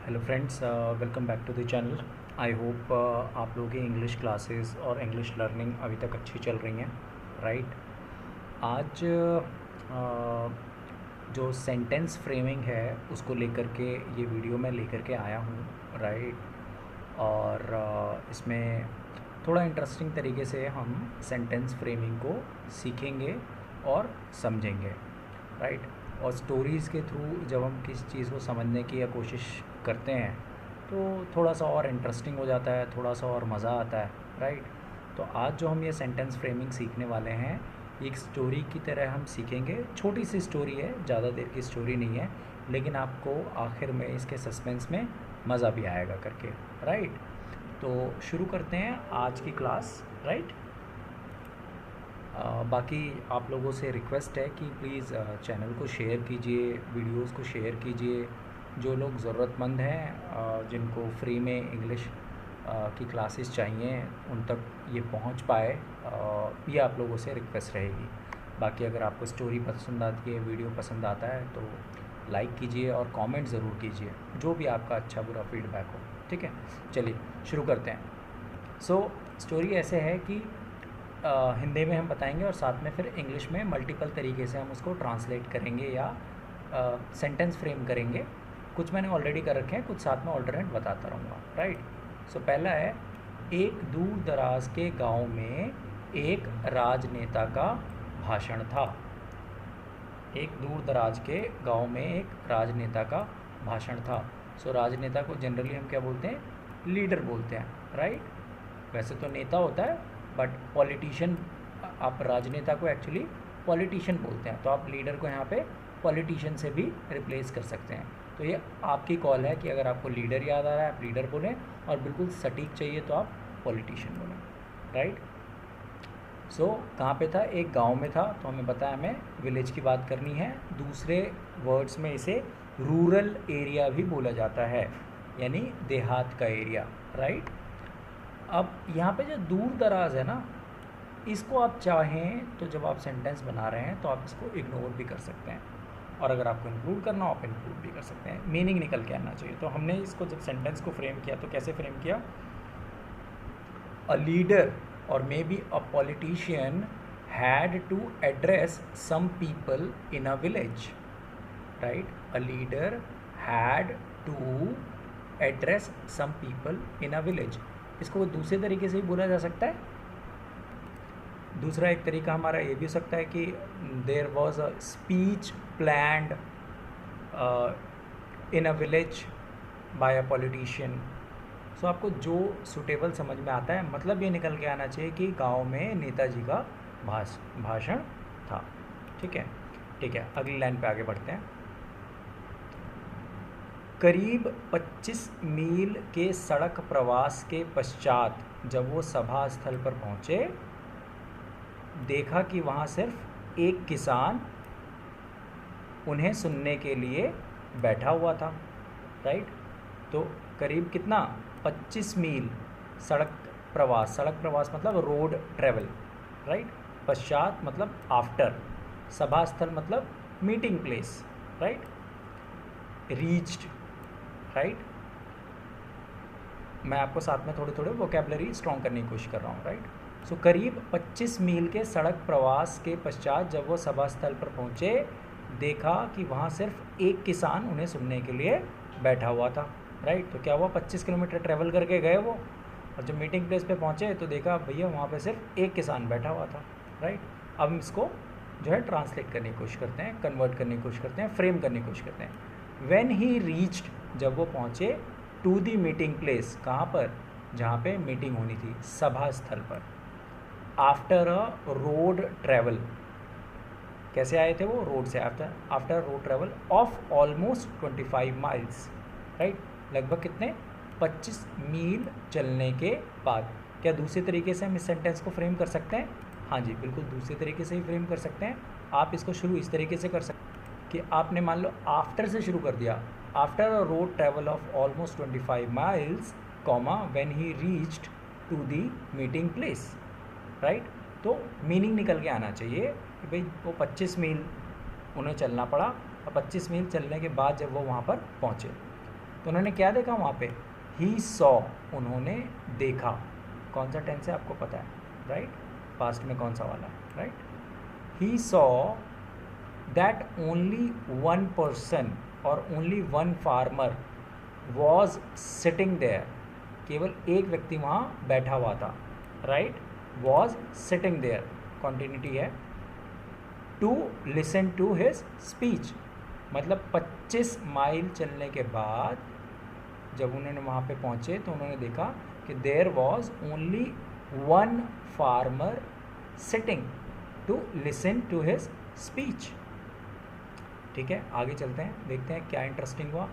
Hello friends, welcome back to the channel. I hope आप लोगों की इंग्लिश क्लासेस और इंग्लिश लर्निंग अभी तक अच्छी चल रही हैं, राइट। आज जो सेंटेंस फ्रेमिंग है उसको लेकर के ये वीडियो मैं लेकर के आया हूँ, राइट। और इसमें थोड़ा इंटरेस्टिंग तरीके से हम सेंटेंस फ्रेमिंग को सीखेंगे और समझेंगे, राइट। और स्टोरीज़ के थ्रू जब हम किसी चीज़ को समझने की या कोशिश करते हैं तो थोड़ा सा और इंटरेस्टिंग हो जाता है, थोड़ा सा और मज़ा आता है, राइट। तो आज जो हम ये सेंटेंस फ्रेमिंग सीखने वाले हैं, एक स्टोरी की तरह हम सीखेंगे। छोटी सी स्टोरी है, ज़्यादा देर की स्टोरी नहीं है, लेकिन आपको आखिर में इसके सस्पेंस में मज़ा भी आएगा करके, राइट। तो शुरू करते हैं आज की क्लास, राइट। बाकी आप लोगों से रिक्वेस्ट है कि प्लीज़ चैनल को शेयर कीजिए, वीडियोस को शेयर कीजिए। जो लोग ज़रूरतमंद हैं, जिनको फ्री में इंग्लिश की क्लासेस चाहिए, उन तक ये पहुंच पाए, ये आप लोगों से रिक्वेस्ट रहेगी। बाकी अगर आपको स्टोरी पसंद आती है, वीडियो पसंद आता है तो लाइक कीजिए और कमेंट ज़रूर कीजिए, जो भी आपका अच्छा बुरा फीडबैक हो, ठीक है। चलिए शुरू करते हैं। स्टोरी ऐसे है कि हिंदी में हम बताएंगे और साथ में फिर इंग्लिश में मल्टीपल तरीके से हम उसको ट्रांसलेट करेंगे या सेंटेंस फ्रेम करेंगे। कुछ मैंने ऑलरेडी कर रखे हैं, कुछ साथ में ऑल्टरनेट बताता रहूँगा, राइट। पहला है, एक दूर दराज के गांव में एक राजनेता का भाषण था। एक दूर दराज के गांव में एक राजनेता का भाषण था। राजनेता को जनरली हम क्या बोलते हैं? लीडर बोलते हैं, राइट। वैसे तो नेता होता है, बट पॉलिटिशियन, आप राजनेता को एक्चुअली पॉलिटिशियन बोलते हैं, तो आप लीडर को यहाँ पे पॉलिटिशियन से भी रिप्लेस कर सकते हैं। तो ये आपकी कॉल है कि अगर आपको लीडर याद आ रहा है आप लीडर बोलें, और बिल्कुल सटीक चाहिए तो आप पॉलिटिशियन बोलें, राइट। कहाँ पे था? एक गांव में था, तो हमें पता है हमें विलेज की बात करनी है। दूसरे वर्ड्स में इसे रूरल एरिया भी बोला जाता है, यानी देहात का एरिया, राइट। अब यहाँ पे जो दूर दराज है ना, इसको आप चाहें तो जब आप सेंटेंस बना रहे हैं तो आप इसको इग्नोर भी कर सकते हैं, और अगर आपको इंक्लूड करना हो आप इंक्लूड भी कर सकते हैं। मीनिंग निकल के आना चाहिए। तो हमने इसको जब सेंटेंस को फ्रेम किया तो कैसे फ्रेम किया? अ लीडर और may be a politician had to address some people in a village, right. A leader had to address some people in a village. इसको दूसरे तरीके से भी बोला जा सकता है। दूसरा एक तरीका हमारा ये भी हो सकता है कि there was a speech planned in a village by a politician. आपको जो सुटेबल समझ में आता है, मतलब ये निकल के आना चाहिए कि गांव में नेताजी का भाषण था, ठीक है। ठीक है, अगली लाइन पे आगे बढ़ते हैं। करीब 25 मील के सड़क प्रवास के पश्चात जब वो सभा स्थल पर पहुंचे, देखा कि वहाँ सिर्फ एक किसान उन्हें सुनने के लिए बैठा हुआ था, राइट। तो करीब कितना? 25 मील सड़क प्रवास मतलब रोड ट्रेवल, राइट। पश्चात मतलब आफ्टर, सभा स्थल मतलब meeting place, right. Reached, right. मैं आपको साथ में थोड़े थोड़े वोकेबलरी स्ट्रॉन्ग करने की कोशिश कर रहा हूँ, राइट। करीब 25 मील के सड़क प्रवास के पश्चात जब वो सभा स्थल पर पहुँचे, देखा कि वहाँ सिर्फ एक किसान उन्हें सुनने के लिए बैठा हुआ था, राइट। तो क्या हुआ? 25 किलोमीटर ट्रैवल करके गए वो, और जब मीटिंग प्लेस पे पहुँचे तो देखा भैया वहाँ पे सिर्फ एक किसान बैठा हुआ था, राइट। अब हम इसको जो है ट्रांसलेट करने की कोशिश करते हैं, कन्वर्ट करने की कोशिश करते हैं, फ्रेम करने की कोशिश करते हैं। व्हेन ही रीच्ड, जब वो पहुँचे, टू दी मीटिंग प्लेस, कहाँ पर? जहाँ पे मीटिंग होनी थी, सभा स्थल पर। आफ्टर अ रोड ट्रैवल, कैसे आए थे वो? रोड से। After road travel of almost 25 miles, right. लगभग कितने? 25 मील चलने के बाद। क्या दूसरे तरीके से हम इस सेंटेंस को फ्रेम कर सकते हैं? हाँ जी, बिल्कुल दूसरे तरीके से ही फ्रेम कर सकते हैं। आप इसको शुरू इस तरीके से कर सकते हैं कि आपने मान लो आफ्टर से शुरू कर दिया, after a road travel of almost 25 miles, comma, when he reached to the meeting place, right. तो मीनिंग निकल के आना चाहिए कि भाई वो 25 मील उन्हें चलना पड़ा, और 25 मील चलने के बाद जब वो वहाँ पर पहुँचे तो उन्होंने क्या देखा वहाँ पे, ही सॉ, उन्होंने देखा। कौन सा टेंस है आपको पता है, राइट? पास्ट में कौन सा वाला है, right? He saw that only one person और only one farmer was sitting there, केवल एक व्यक्ति वहाँ बैठा हुआ था, right? Was sitting there, continuity है, to listen to his speech. मतलब 25 माइल चलने के बाद जब उन्होंने वहाँ पे पहुँचे तो उन्होंने देखा कि there was only one farmer sitting to listen to his speech. ठीक है, आगे चलते हैं, देखते हैं क्या इंटरेस्टिंग हुआ।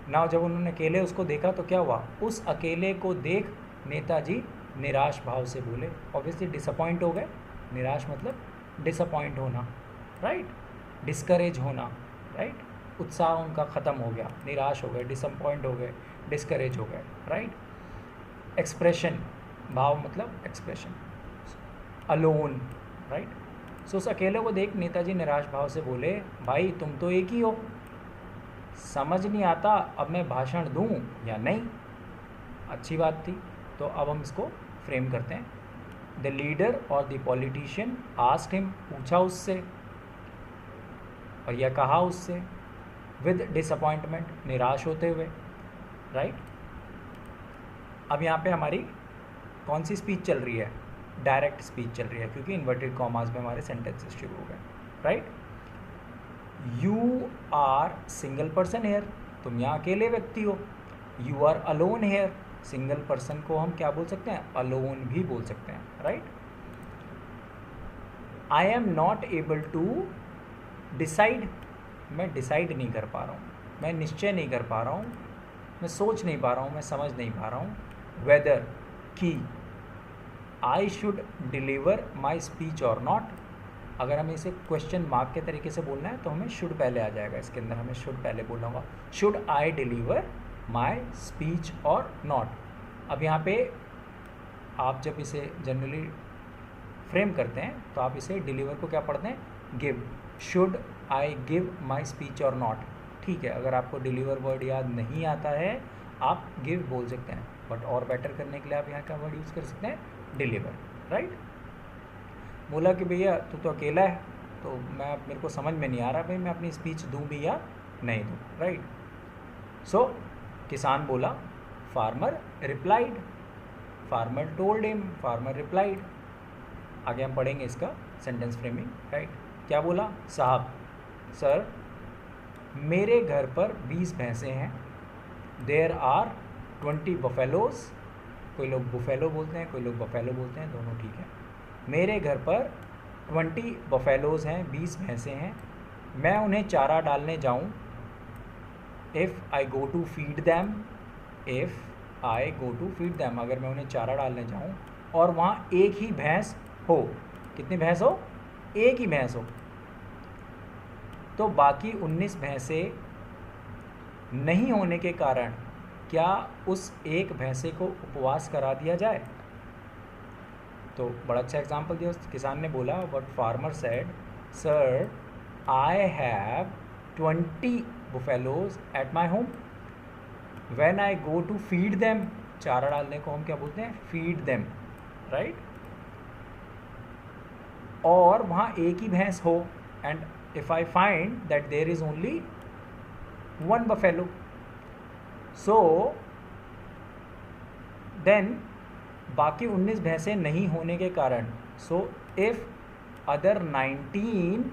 नाउ जब उन्होंने अकेले उसको देखा तो क्या हुआ, उस अकेले को देख नेताजी निराश भाव से बोले। ऑब्वियसली डिसअपॉइंट हो गए, निराश मतलब डिसअपॉइंट होना, राइट? डिस्करेज होना, राइट? उत्साह उनका ख़त्म हो गया, निराश हो गए, डिसअपॉइंट हो गए, डिस्करेज हो गए, राइट? एक्सप्रेशन, भाव मतलब एक्सप्रेशन, अलोन, राइट? सो उस अकेले को देख नेताजी निराश भाव से बोले, भाई तुम तो एक ही हो, समझ नहीं आता अब मैं भाषण दूं या नहीं। अच्छी बात थी, तो अब हम इसको फ्रेम करते हैं। द लीडर और द पॉलिटिशियन आस्क्ड हिम, पूछा उससे और यह कहा उससे, विद डिसअपॉइंटमेंट, निराश होते हुए, राइट? अब यहाँ पे हमारी कौन सी स्पीच चल रही है, डायरेक्ट स्पीच चल रही है, क्योंकि इन्वर्टेड कॉमास में हमारे सेंटेंसेस शुरू हो गए, right? You are single person here, तुम यहाँ अकेले व्यक्ति हो। You are alone here, single person को हम क्या बोल सकते हैं, अलोन भी बोल सकते हैं, right? I am not able to decide, मैं डिसाइड नहीं कर पा रहा हूँ, मैं निश्चय नहीं कर पा रहा हूँ, मैं सोच नहीं पा रहा हूँ, मैं समझ नहीं पा रहा हूँ, वेदर, कि I should deliver my speech और नॉट। अगर हमें इसे क्वेश्चन मार्क के तरीके से बोलना है तो हमें शुड पहले आ जाएगा, इसके अंदर हमें शुड पहले बोलना होगा, should I deliver my speech और नॉट। अब यहाँ पे आप जब इसे जनरली फ्रेम करते हैं तो आप इसे डिलीवर को क्या पढ़ते हैं, give, should I give my speech और नॉट। ठीक है, अगर आपको डिलीवर वर्ड याद नहीं आता है आप गिव बोल सकते हैं, बट और बेटर करने के लिए आप यहाँ का वर्ड यूज़ कर सकते हैं, डिलीवर, राइट? बोला कि भैया तू तो अकेला है, तो मेरे को समझ में नहीं आ रहा भाई मैं अपनी स्पीच दूँ भी या नहीं दूँ, राइट? सो किसान बोला, farmer replied, farmer told him, farmer replied. आगे हम पढ़ेंगे इसका सेंटेंस फ्रेमिंग, राइट? क्या बोला, साहब, सर, मेरे घर पर 20 भैंसें हैं, देयर आर 20 बफेलोज, कोई लोग बुफेलो बोलते हैं, कोई लोग बफेलो बोलते हैं, दोनों ठीक है। मेरे घर पर 20 बफेलोज हैं, 20 भैंसें हैं, मैं उन्हें चारा डालने जाऊं, if I go to feed them, if I go to feed them, अगर मैं उन्हें चारा डालने जाऊं और वहाँ एक ही भैंस हो, कितनी भैंस हो, एक ही भैंस हो, तो बाकी 19 भैंसें नहीं होने के कारण क्या उस एक भैंसे को उपवास करा दिया जाए? तो बड़ा अच्छा एग्जाम्पल दिया उस किसान ने, बोला, but farmer said, sir, I have 20 buffaloes at my home, when I go to feed them, चारा डालने को हम क्या बोलते हैं, फीड देम, राइट? और वहाँ एक ही भैंस हो, and if I find that there is only 1 buffalo, so then बाकी 19 भैंसें नहीं होने के कारण, so if other 19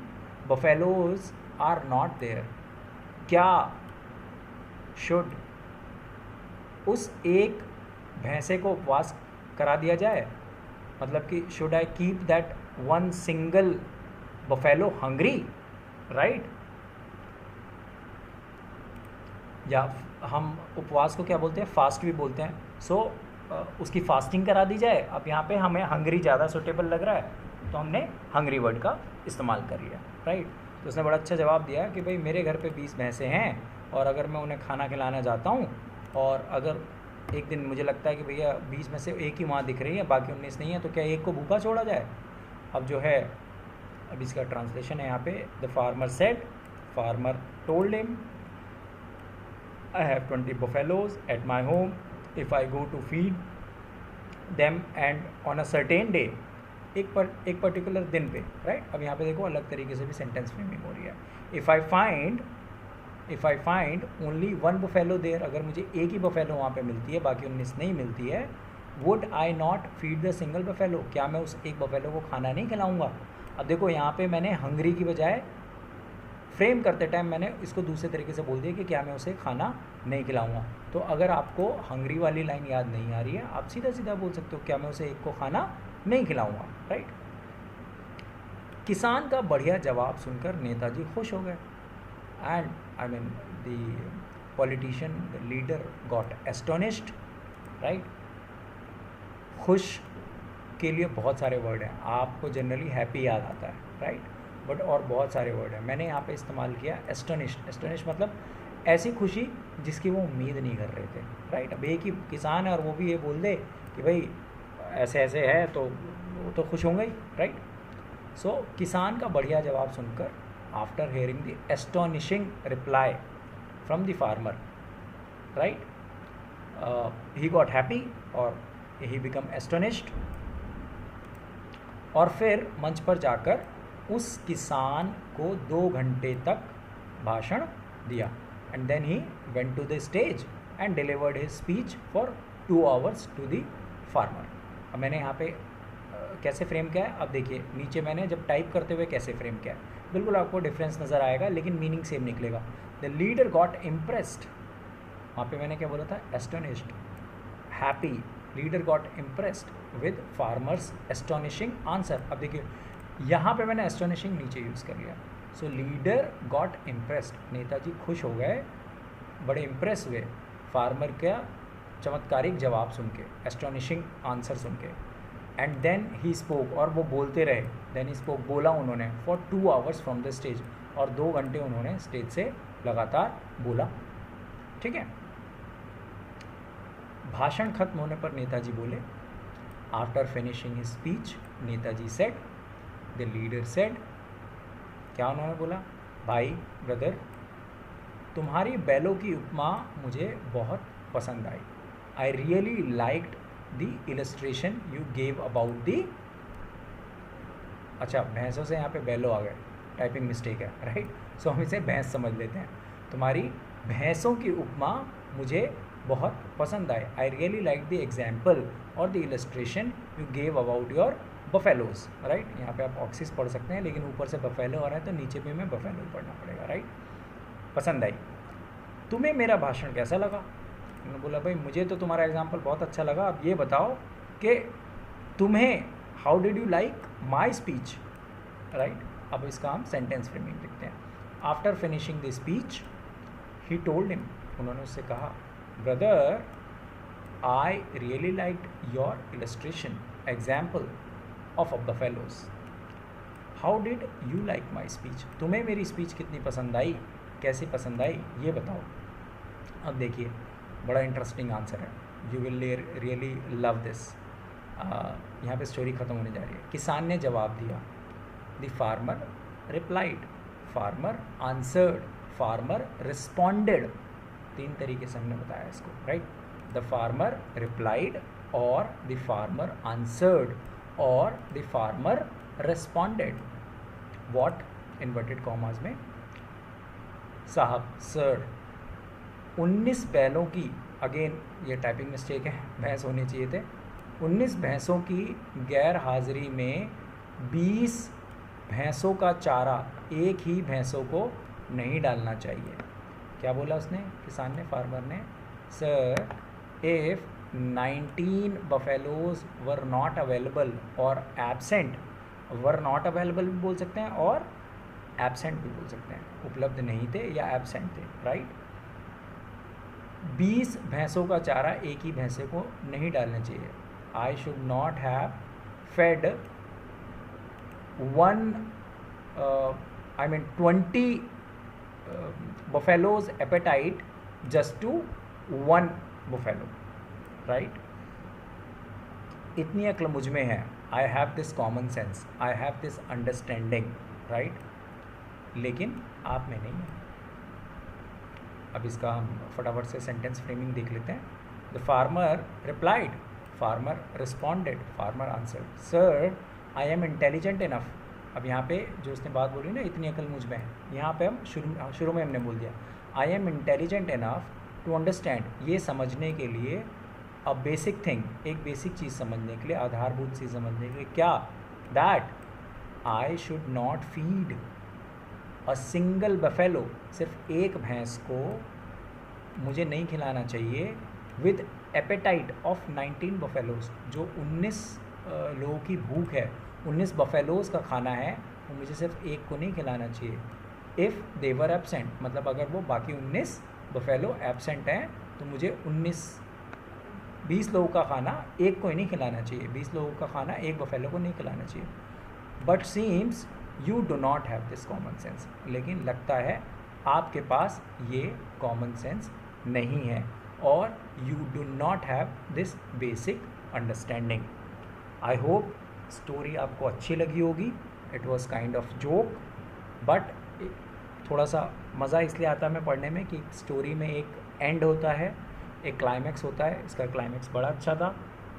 buffaloes are not there, क्या शुड उस एक भैंसे को उपवास करा दिया जाए? मतलब कि should I keep that 1 single buffalo hungry, right? या हम उपवास को क्या बोलते हैं, फास्ट भी बोलते हैं। सो उसकी फास्टिंग करा दी जाए। अब यहाँ पे हमें हंग्री ज़्यादा सूटेबल लग रहा है तो हमने हंग्री वर्ड का इस्तेमाल कर लिया, राइट? तो उसने बड़ा अच्छा जवाब दिया कि भाई मेरे घर पे 20 भैंसें हैं और अगर मैं उन्हें खाना खिलाना जाता हूँ और अगर एक दिन मुझे लगता है कि भैया 20 में से एक ही वहाँ दिख रही है, बाकी 19 नहीं है, तो क्या एक को भूखा छोड़ा जाए? अब जो है, अब इसका ट्रांसलेशन है यहाँ पे, the farmer said, farmer told him, I have 20 buffaloes at my home. If I go to feed them and on a certain day, एक पर्टिकुलर दिन पे, राइट। अब यहाँ पे देखो अलग तरीके से भी सेंटेंस फ्रेमिंग हो रही है। If I find only one buffalo there, अगर मुझे एक ही बफेलो वहाँ पे मिलती है, बाकी 19 नहीं मिलती है, would I not feed the single buffalo, क्या मैं उस एक बफेलो को खाना नहीं खिलाऊँगा। अब देखो यहाँ पे मैंने हंग्री की बजाय फ्रेम करते टाइम मैंने इसको दूसरे तरीके से बोल दिया कि क्या मैं उसे खाना नहीं खिलाऊंगा। तो अगर आपको हंग्री वाली लाइन याद नहीं आ रही है, आप सीधा सीधा बोल सकते हो क्या मैं उसे एक को खाना नहीं खिलाऊंगा, राइट। किसान का बढ़िया जवाब सुनकर नेताजी खुश हो गए। And I mean the politician, the leader got astonished, right. खुश के लिए बहुत सारे वर्ड हैं, आपको जनरली हैप्पी याद आता है, राइट, बट और बहुत सारे वर्ड हैं। मैंने यहाँ पे इस्तेमाल किया एस्टोनिश्ड। एस्टोनिश्ड मतलब ऐसी खुशी जिसकी वो उम्मीद नहीं कर रहे थे, राइट। अब एक ही किसान है और वो भी ये बोल दे कि भाई ऐसे ऐसे है, तो वो तो खुश होंगे ही, राइट। सो किसान का बढ़िया जवाब सुनकर, after hearing the astonishing reply from the farmer, right, he got happy और ही बिकम एस्टोनिश्ड। और फिर मंच पर जाकर उस किसान को 2 घंटे तक भाषण दिया। And then he went to the stage and delivered his speech for 2 hours to the farmer. अब मैंने यहाँ पे कैसे फ्रेम किया है, अब देखिए नीचे मैंने जब टाइप करते हुए कैसे फ्रेम किया है, बिल्कुल आपको डिफरेंस नज़र आएगा, लेकिन मीनिंग सेम निकलेगा। द लीडर गॉट इम्प्रेस्ड, वहाँ पे मैंने क्या बोला था, astonished, happy. Leader got impressed with farmers astonishing answer. अब देखिए यहाँ पे मैंने एस्टोनिशिंग नीचे यूज़ कर लिया। सो लीडर गॉट इम्प्रेस्ड, नेताजी खुश हो गए, बड़े इम्प्रेस हुए फार्मर का चमत्कारिक जवाब सुन के, एस्टोनिशिंग आंसर सुन के। एंड देन ही स्पोक, और वो बोलते रहे, देन ही स्पोक, बोला उन्होंने, for 2 hours from the stage, और 2 घंटे उन्होंने स्टेज से लगातार बोला, ठीक है। भाषण खत्म होने पर नेताजी बोले, after finishing his speech Netaji said, the leader said, क्या उन्होंने बोला, भाई ब्रदर तुम्हारी बैलों की उपमा मुझे बहुत पसंद आई। I really liked the illustration you gave about the, अच्छा भैंसों से यहाँ पे बैलो आ गए, टाइपिंग मिस्टेक है, राइट। सो हम इसे भैंस समझ लेते हैं। तुम्हारी भैंसों की उपमा मुझे बहुत पसंद आए। I really like the example और the illustration you gave about your buffaloes, right. यहाँ पे आप ऑक्सिस पढ़ सकते हैं, लेकिन ऊपर से बफेलो आ रहा है तो नीचे भी हमें बफेलो पढ़ना पड़ेगा, राइट। पसंद आई। तुम्हें मेरा भाषण कैसा लगा? उन्होंने बोला भाई मुझे तो तुम्हारा एग्जाम्पल बहुत अच्छा लगा, अब ये बताओ कि तुम्हें, how did you like my speech, right. अब इसका हम सेंटेंस फ्रेमिंग लिखते हैं। After finishing the speech he told him, उन्होंने उससे कहा, brother I really liked your illustration example of buffaloes, how did you like my speech, तुम्हें मेरी स्पीच कितनी पसंद आई, कैसी पसंद आई, ये बताओ। अब देखिए बड़ा इंटरेस्टिंग आंसर है, you will really love this. यहाँ पे स्टोरी ख़त्म होने जा रही है। किसान ने जवाब दिया, the farmer replied, farmer answered, farmer responded. 3 तरीके से हमने बताया इसको, राइट। द फार्मर रिप्लाइड, और द फार्मर आंसर्ड, और the farmer responded. What, inverted commas में, साहब सर 19 बैलों की, अगेन ये टाइपिंग मिस्टेक है, भैंस होने चाहिए थे, 19 भैंसों की गैर हाजिरी में 20 भैंसों का चारा एक ही भैंसों को नहीं डालना चाहिए। क्या बोला उसने, किसान ने, फार्मर ने, sir if 19 buffaloes were not available और एब्सेंट, वर नॉट अवेलेबल भी बोल सकते हैं और एब्सेंट भी बोल सकते हैं, उपलब्ध नहीं थे या एब्सेंट थे, राइट। 20 भैंसों का चारा एक ही भैंसे को नहीं डालना चाहिए। I should not have fed 20 buffalo's appetite just to 1 buffalo, राइट। इतनी अक्ल मुझ में है, I have this common sense, I have this understanding, right, लेकिन आप में नहीं है। अब इसका हम फटाफट से सेंटेंस फ्रेमिंग देख लेते हैं। The farmer replied, farmer responded, farmer answered, sir I am intelligent enough. अब यहाँ पे जो उसने बात बोली ना, इतनी अकल मुझ में है, यहाँ पे हम शुरू में हमने बोल दिया I am intelligent enough to understand, ये समझने के लिए, अ बेसिक थिंग, एक बेसिक चीज़ समझने के लिए, आधारभूत चीज़ समझने के लिए, क्या, that I should not feed a single buffalo, सिर्फ एक भैंस को मुझे नहीं खिलाना चाहिए, विद एपेटाइट ऑफ 19 बफेलोज, जो 19 लोगों की भूख है, 19 बफेलोज का खाना है, वो मुझे सिर्फ एक को नहीं खिलाना चाहिए। इफ़ दे वर एब्सेंट, मतलब अगर वो बाकी 19 बफेलो एब्सेंट हैं तो मुझे 20 लोगों का खाना एक को ही नहीं खिलाना चाहिए, 20 लोगों का खाना एक बफेलो को नहीं खिलाना चाहिए। But seems you do not have this common sense, लेकिन लगता है आपके पास ये कॉमन सेंस नहीं है, और you do not have this basic understanding. I hope story आपको अच्छी लगी होगी। It was kind of joke, but थोड़ा सा मज़ा इसलिए आता है मैं पढ़ने में कि स्टोरी में एक एंड होता है, एक क्लाइमैक्स होता है। इसका क्लाइमैक्स बड़ा अच्छा था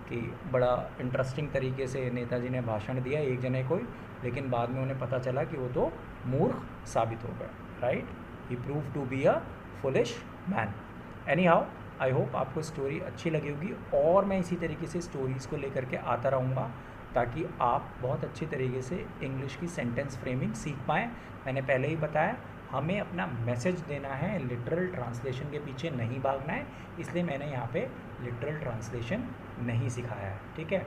कि बड़ा इंटरेस्टिंग तरीके से नेताजी ने भाषण दिया एक जने को, लेकिन बाद में उन्हें पता चला कि वो तो मूर्ख साबित हो गया, right. He prove to be a foolish man. Anyhow, I hope आपको स्टोरी अच्छी लगी होगी, और मैं इसी तरीके से स्टोरीज़ को लेकर के आता रहूँगा ताकि आप बहुत अच्छी तरीके से इंग्लिश की सेंटेंस फ्रेमिंग सीख पाएँ। मैंने पहले ही बताया, हमें अपना मैसेज देना है, लिटरल ट्रांसलेशन के पीछे नहीं भागना है, इसलिए मैंने यहाँ पे लिटरल ट्रांसलेशन नहीं सिखाया है, ठीक है।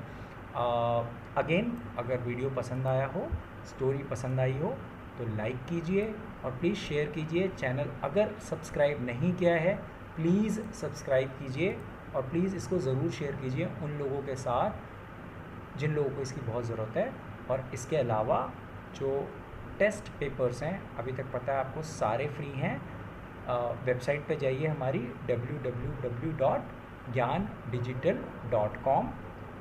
अगेन, अगर वीडियो पसंद आया हो, स्टोरी पसंद आई हो, तो लाइक कीजिए और प्लीज़ शेयर कीजिए। चैनल अगर सब्सक्राइब नहीं किया है प्लीज़ सब्सक्राइब कीजिए, और प्लीज़ इसको ज़रूर शेयर कीजिए उन लोगों के साथ जिन लोगों को इसकी बहुत ज़रूरत है। और इसके अलावा जो टेस्ट पेपर्स हैं, अभी तक पता है आपको, सारे फ्री हैं। वेबसाइट पे जाइए हमारी www.gyandigital.com,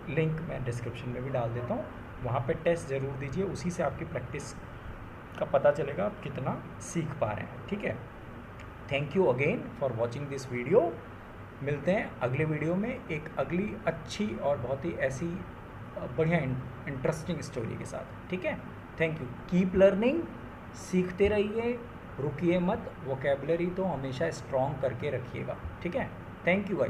लिंक मैं डिस्क्रिप्शन में भी डाल देता हूँ, वहाँ पे टेस्ट ज़रूर दीजिए, उसी से आपकी प्रैक्टिस का पता चलेगा आप कितना सीख पा रहे हैं, ठीक है। Thank you again for watching this video. मिलते हैं अगले वीडियो में एक अगली अच्छी और बहुत ही ऐसी बढ़िया इंटरेस्टिंग स्टोरी के साथ, ठीक है। Thank you. कीप लर्निंग, सीखते रहिए, रुकिए मत, वोकेबलरी तो हमेशा स्ट्रॉन्ग करके रखिएगा, ठीक है। Thank you guys.